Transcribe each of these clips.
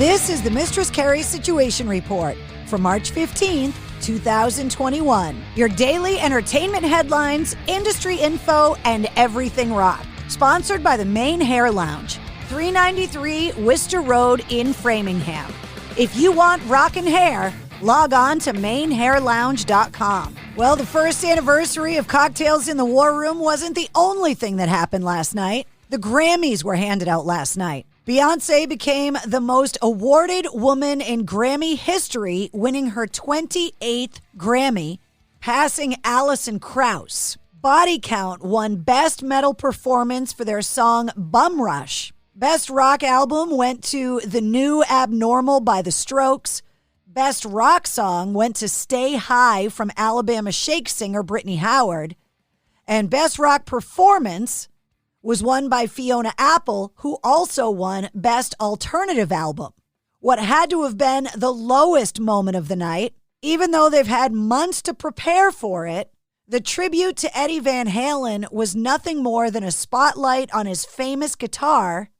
This is the Mistress Carrie Situation Report for March 15th, 2021. Your daily entertainment headlines, industry info, and everything rock. Sponsored by the Maine Hair Lounge, 393 Worcester Road in Framingham. If you want rockin' hair, log on to mainhairlounge.com. Well, the first anniversary of Cocktails in the War Room wasn't the only thing that happened last night. The Grammys were handed out last night. Beyonce became the most awarded woman in Grammy history, winning her 28th Grammy, passing Alison Krauss. Body Count won Best Metal Performance for their song Bum Rush. Best Rock Album went to The New Abnormal by The Strokes. Best Rock Song went to Stay High from Alabama Shake singer Brittany Howard. And Best Rock Performance was won by Fiona Apple, who also won Best Alternative Album. What had to have been the lowest moment of the night, even though they've had months to prepare for it, the tribute to Eddie Van Halen was nothing more than a spotlight on his famous guitar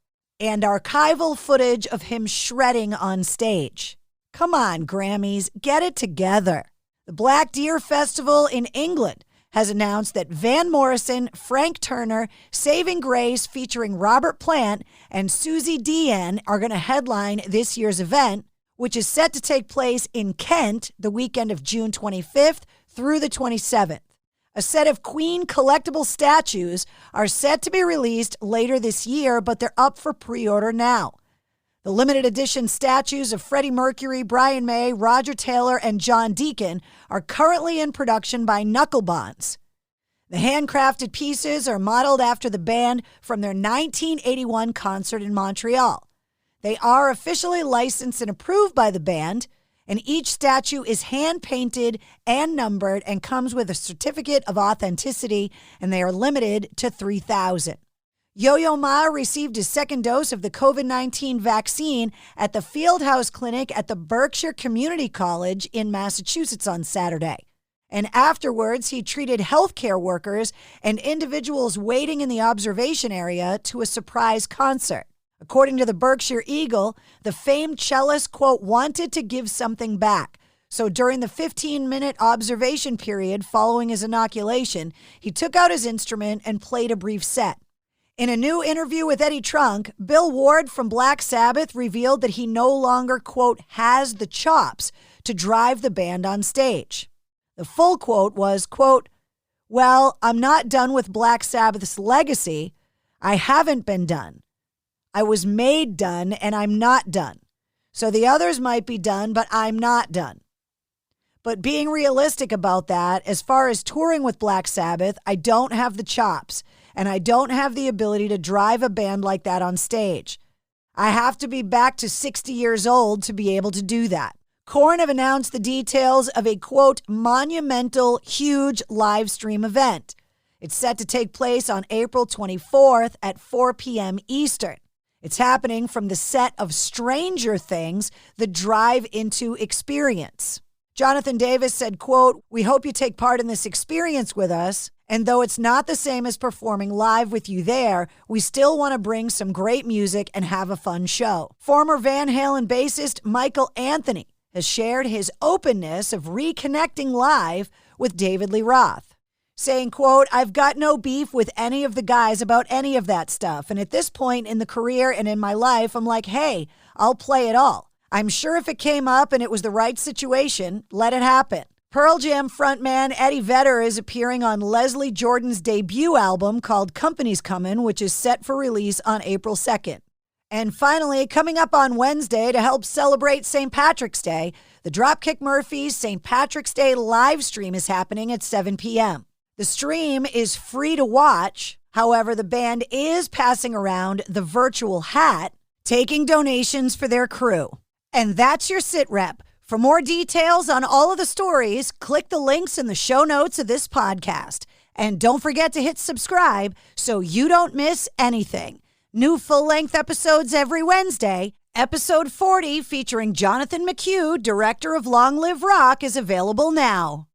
and archival footage of him shredding on stage. Come on, Grammys, get it together. The Black Deer Festival in England has announced that Van Morrison, Frank Turner, Saving Grace featuring Robert Plant, and Susie Dean are going to headline this year's event, which is set to take place in Kent the weekend of June 25th through the 27th. A set of Queen collectible statues are set to be released later this year, but they're up for pre-order now. The limited edition statues of Freddie Mercury, Brian May, Roger Taylor, and John Deacon are currently in production by Knuckle Bonds. The handcrafted pieces are modeled after the band from their 1981 concert in Montreal. They are officially licensed and approved by the band, and each statue is hand-painted and numbered and comes with a certificate of authenticity, and they are limited to 3,000. Yo-Yo Ma received his second dose of the COVID-19 vaccine at the Fieldhouse Clinic at the Berkshire Community College in Massachusetts on Saturday. And afterwards, he treated healthcare workers and individuals waiting in the observation area to a surprise concert. According to the Berkshire Eagle, the famed cellist, quote, wanted to give something back. So during the 15-minute observation period following his inoculation, he took out his instrument and played a brief set. In a new interview with Eddie Trunk, Bill Ward from Black Sabbath revealed that he no longer, quote, has the chops to drive the band on stage. The full quote was, quote, well, I'm not done with Black Sabbath's legacy. I haven't been done. I was made done, and I'm not done. So the others might be done, but I'm not done. But being realistic about that, as far as touring with Black Sabbath, I don't have the chops. And I don't have the ability to drive a band like that on stage. I have to be back to 60 years old to be able to do that. Korn have announced the details of a, quote, monumental, huge live stream event. It's set to take place on April 24th at 4 p.m. Eastern. It's happening from the set of Stranger Things, the drive-into experience. Jonathan Davis said, quote, we hope you take part in this experience with us. And though it's not the same as performing live with you there, we still want to bring some great music and have a fun show. Former Van Halen bassist Michael Anthony has shared his openness of reconnecting live with David Lee Roth, saying, quote, I've got no beef with any of the guys about any of that stuff. And at this point in the career and in my life, I'm like, hey, I'll play it all. I'm sure if it came up and it was the right situation, let it happen. Pearl Jam frontman Eddie Vedder is appearing on Leslie Jordan's debut album called Company's Comin', which is set for release on April 2nd. And finally, coming up on Wednesday to help celebrate St. Patrick's Day, the Dropkick Murphys St. Patrick's Day live stream is happening at 7 p.m. The stream is free to watch. However, the band is passing around the virtual hat, taking donations for their crew. And that's your sit rep. For more details on all of the stories, click the links in the show notes of this podcast. And don't forget to hit subscribe so you don't miss anything. New full-length episodes every Wednesday. Episode 40 featuring Jonathan McHugh, director of Long Live Rock, is available now.